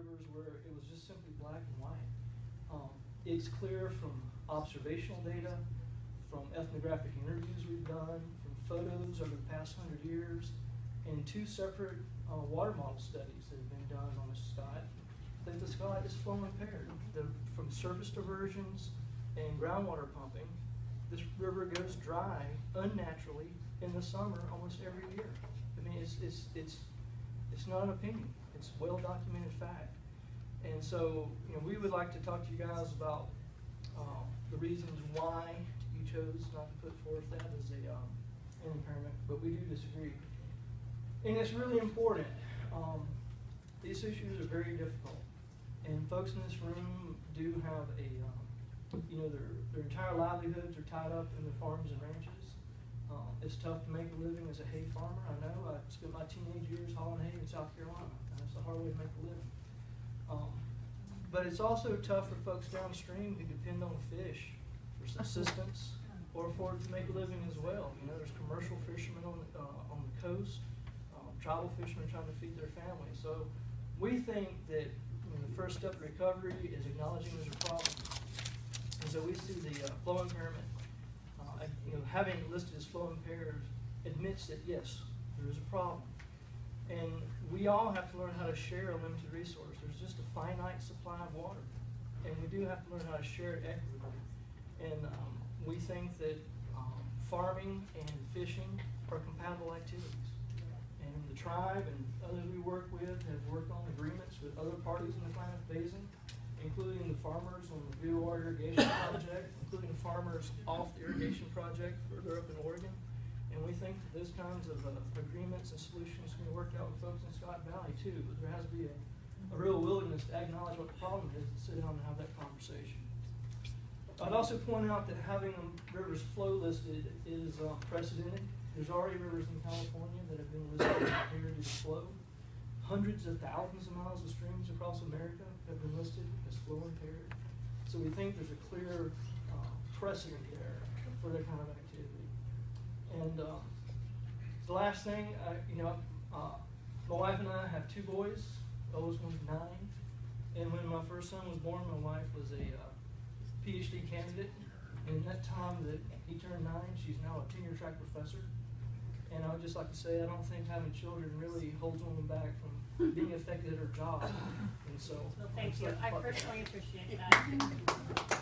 rivers where it was just simply black and white. It's clear from observational data, from ethnographic interviews we've done, from photos over the past 100 years, and 2 separate water model studies that have been done on the Scott, that the Scott is flow impaired. From surface diversions and groundwater pumping, this river goes dry unnaturally in the summer almost every year. I mean, it's not an opinion. It's well documented fact. And so, we would like to talk to you guys about the reasons why you chose not to put forth that as an impairment, but we do disagree. And it's really important. These issues are very difficult, and folks in this room do have their entire livelihoods are tied up in their farms and ranches. It's tough to make a living as a hay farmer. I know. I spent my teenage years hauling hay in South Carolina, and it's a hard way to make a living. But it's also tough for folks downstream who depend on fish for subsistence or to make a living as well. There's commercial fishermen on the coast, tribal fishermen trying to feed their families. So we think that the first step to recovery is acknowledging there's a problem. And so we see the flow impairment, having it listed as flow impaired admits that yes, there is a problem. And we all have to learn how to share a limited resource. There's just a finite supply of water, and we do have to learn how to share it equitably. And we think that farming and fishing are compatible activities. And the tribe and others we work with have worked on agreements with other parties in the Klamath Basin, including the farmers on the Blue Water Irrigation Project, including farmers off the irrigation project further up in Oregon. And we think that those kinds of agreements and solutions can work out with folks in Scott Valley too, but there has to be a real willingness to acknowledge what the problem is and sit down and have that conversation. I'd also point out that having the rivers flow listed is precedented. There's already rivers in California that have been listed here due to flow. Hundreds of thousands of miles of streams across America have been listed as flow impaired. So we think there's a clear precedent there for that kind of activity. And the last thing, my wife and I have 2 boys. The oldest one's 9. And when my first son was born, my wife was a PhD candidate. And in that time that he turned 9, she's now a tenure track professor. And I would just like to say, I don't think having children really holds women back from being effective at her job. And so, well, thank you. I personally appreciate that.